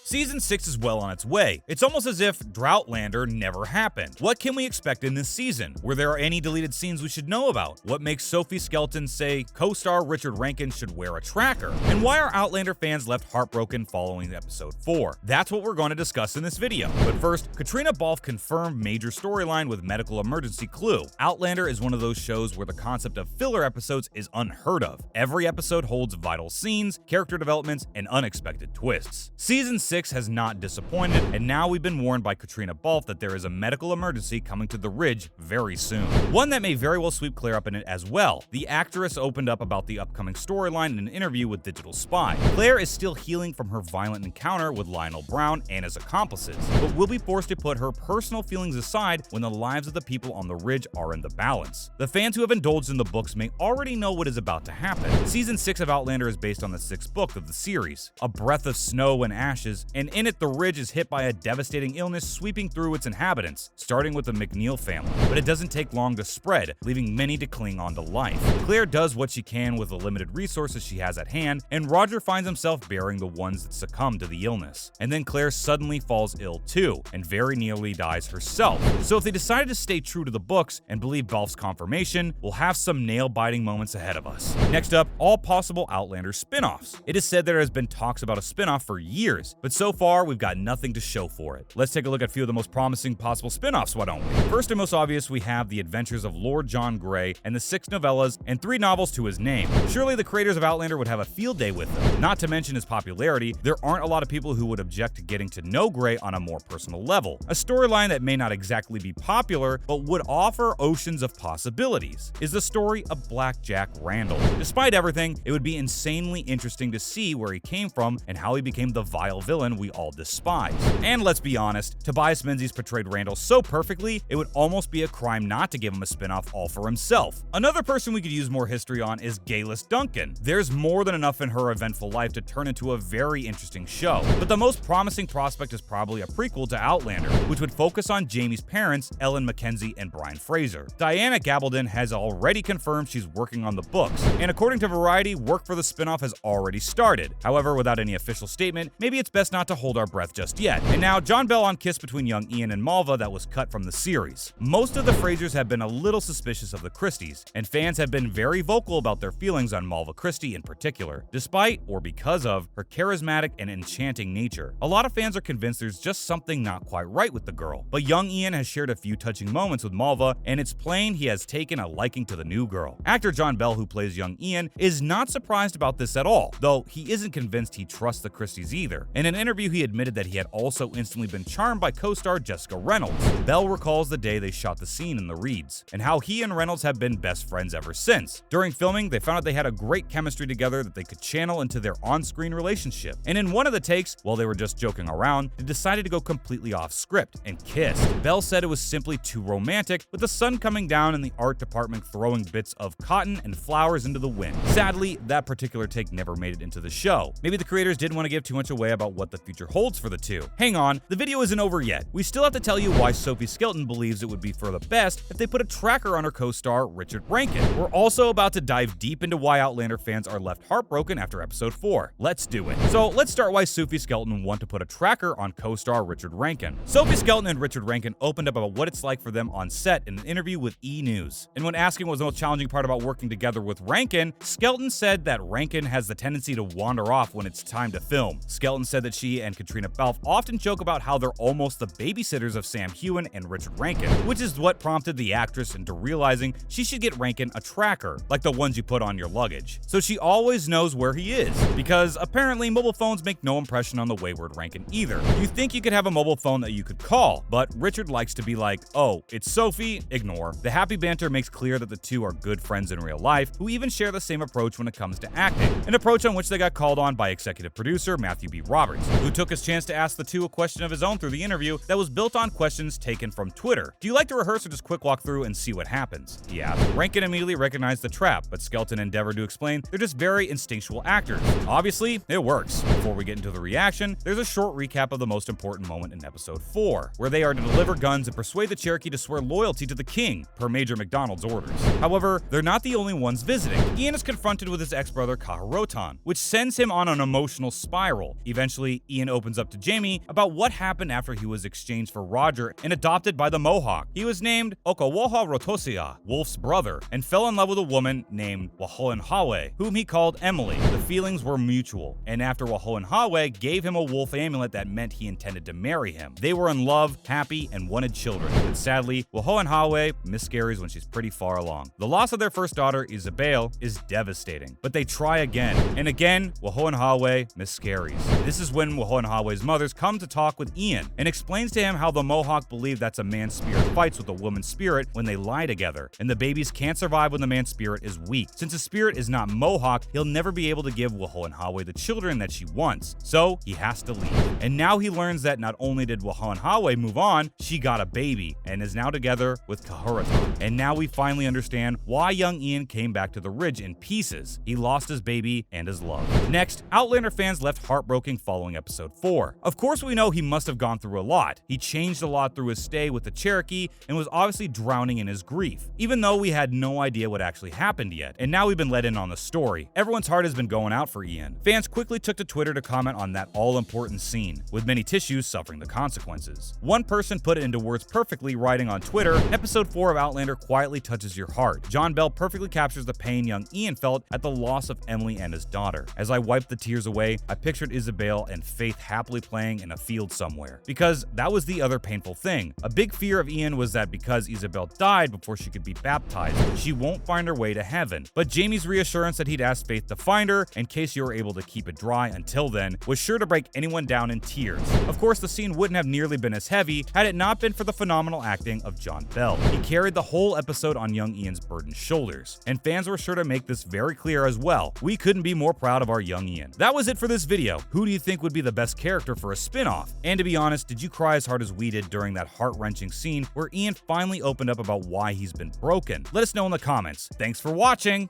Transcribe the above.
Season 6 is well on its way. It's almost as if Outlander never happened. What can we expect in this season? Were there any deleted scenes we should know about? What makes Sophie Skelton say co-star Richard Rankin should wear a tracker? And why are Outlander fans left heartbroken following episode 4? That's what we're going to discuss in this video. But first, Katrina Balfe confirmed major storyline with medical emergency clue. Outlander is one of those shows where the concept of filler episodes is unheard of. Every episode holds vital scenes, character developments, and unexpected twists. Season 6 has not disappointed, and now we've been warned by Katrina Balfe that there is a medical emergency coming to the Ridge very soon. One that may very well sweep Claire up in it as well. The actress opened up about the upcoming storyline in an interview with Digital Spy. Claire is still healing from her violent encounter with Lionel Brown and his accomplices, but will be forced to put her personal feelings aside when the lives of the people on the Ridge are in the balance. The fans who have indulged in the books may already know what is about to happen. Season 6 of Outlander is based on the 6th book of the series, A Breath of Snow and Ashes, and in it the Ridge is hit by a devastating illness sweeping through its inhabitants, starting with the McNeil family. But it doesn't take long to spread, leaving many to cling on to life. Claire does what she can with the limited resources she has at hand, and Roger finds himself bearing the ones that succumb to the illness. And then Claire suddenly falls ill too, and very nearly dies herself. So if they decided to stay true to the books and believe Balfe's confirmation, we'll have some nail-biting moments ahead of us. Next up, all possible Outlander spin-offs. It is said there has been talks about a spin-off for years, but so far we've got nothing to show for it. Let's take a look at a few of the most promising possible spin-offs, why don't we? First and most obvious, we have The Adventures of Lord John Grey and the 6 novellas and 3 novels to his name. Surely the creators of Outlander would have a field day with them. Not to mention his popularity, there aren't a lot of people who would object to getting to know Grey on a more personal level. A storyline that may not exactly be popular, but would offer oceans of possibilities, is the story of Black Jack Randall. Despite everything, it would be insanely interesting to see where he came from and how he became the vile villain we all despise. And let's be honest, Tobias Menzies portrayed Randall so perfectly, it would almost be a crime not to give him a spin-off all for himself. Another person we could use more history on is Galis Duncan. There's more than enough in her eventful life to turn into a very interesting show, but the most promising prospect is probably a prequel to Outlander, which would focus on Jamie's parents, Ellen Mackenzie and Brian Fraser. Diana Gabaldon has already confirmed she's working on the books, and according to Variety, work for the spin-off has already started. However, without any official statement, maybe it's best not to hold our breath just yet. And now, John Bell on kiss between young Ian and Malva that was cut from the series. Most of the Frasers have been a little suspicious of the Christies, and fans have been very vocal about their feelings on Malva Christie in particular, despite, or because of, her charismatic and enchanting nature. A lot of fans are convinced there's just something not quite right with the girl, but young Ian has shared a few touching moments with Malva, and it's plain he has taken a liking to the new girl. Actor John Bell, who plays young Ian, is not surprised about this at all, though he isn't convinced he trusts the Christies either. In an interview, he admitted that he had also instantly been charmed by co-star Jessica Reynolds. Bell recalls the day they shot the scene in the Reeds, and how he and Reynolds have been best friends ever since. During filming, they found out they had a great chemistry together that they could channel into their on-screen relationship. And in one of the takes, while they were just joking around, they decided to go completely off script and kissed. Bell said it was simply too romantic, with the sun coming down and the art department throwing bits of cotton and flowers into the wind. Sadly, that particular take never made it into the show. Maybe the creators didn't want to give too much away about what the future holds for the two. Hang on, the video isn't over yet. We still have to tell you why Sophie Skelton believes it would be for the best if they put a tracker on her co-star Richard Rankin. We're also about to dive deep into why Outlander fans are left heartbroken after episode 4. Let's do it. So let's start why Sophie Skelton want to put a tracker on co-star Richard Rankin. Sophie Skelton and Richard Rankin opened up about what it's like for them on set in an interview with E! News. And when asking what was the most challenging part about working together with Rankin, Skelton said that Rankin has the tendency to wander off when it's time to film. Skelton said that she and Katrina Balfe often joke about how they're almost the babysitters of Sam Heughan and Richard Rankin, which is what prompted the actress into realizing she should get Rankin a tracker, like the ones you put on your luggage, so she always knows where he is, because apparently mobile phones make no impression on the wayward Rankin either. You think you could have a mobile phone that you could call, but Richard likes to be like, oh, it's Sophie, ignore. The happy banter makes clear that the two are good friends in real life, who even share the same approach when it comes to acting, an approach on which they got called on by executive producer Matthew B. Roberts, who took his chance to ask the two a question of his own through the interview that was built on questions taken from Twitter. Do you like to rehearse or just quick walk through and see what happens? He asked. Rankin immediately recognized the trap, but Skelton endeavored to explain they're just very instinctual actors. Obviously, it works. Before we get into the reaction, there's a short recap of the most important moment in episode 4, where they are to deliver guns and persuade the Cherokee to swear loyalty to the king, per Major McDonald's orders. However, they're not the only ones visiting. Ian is confronted with his ex-brother Kaharotan, which sends him on an emotional spiral. Eventually, Eventually, Ian opens up to Jamie about what happened after he was exchanged for Roger and adopted by the Mohawk. He was named Okawoha Rotosia, Wolf's brother, and fell in love with a woman named Wahoenhawe, whom he called Emily. The feelings were mutual, and after Wahoenhawe gave him a wolf amulet that meant he intended to marry him. They were in love, happy, and wanted children, but sadly, Wahoenhawe miscarries when she's pretty far along. The loss of their first daughter, Iseabail, is devastating, but they try again, and again, Wahoenhawe miscarries. This is when Wahoenhawe's mothers come to talk with Ian and explains to him how the Mohawk believe that's a man's spirit fights with a woman's spirit when they lie together, and the babies can't survive when the man's spirit is weak. Since his spirit is not Mohawk, he'll never be able to give Wahoenhawe the children that she wants, so he has to leave. And now he learns that not only did Wahoenhawe move on, she got a baby and is now together with Kahuratan. And now we finally understand why young Ian came back to the Ridge in pieces. He lost his baby and his love. Next, Outlander fans left heartbroken following episode 4. Of course, we know he must have gone through a lot. He changed a lot through his stay with the Cherokee and was obviously drowning in his grief, even though we had no idea what actually happened yet. And now we've been let in on the story. Everyone's heart has been going out for Ian. Fans quickly took to Twitter to comment on that all-important scene, with many tissues suffering the consequences. One person put it into words perfectly, writing on Twitter, "Episode 4 of Outlander quietly touches your heart. John Bell perfectly captures the pain young Ian felt at the loss of Emily and his daughter. As I wiped the tears away, I pictured Iseabail and Faith happily playing in a field somewhere." Because that was the other painful thing. A big fear of Ian was that because Iseabail died before she could be baptized, she won't find her way to heaven. But Jamie's reassurance that he'd asked Faith to find her in case you were able to keep it dry until then was sure to break anyone down in tears. Of course, the scene wouldn't have nearly been as heavy had it not been for the phenomenal acting of John Bell. He carried the whole episode on young Ian's burdened shoulders, and fans were sure to make this very clear as well. We couldn't be more proud of our young Ian. That was it for this video. Who do you think would be the best character for a spin-off? And to be honest, did you cry as hard as we did during that heart-wrenching scene where Ian finally opened up about why he's been broken? Let us know in the comments. Thanks for watching!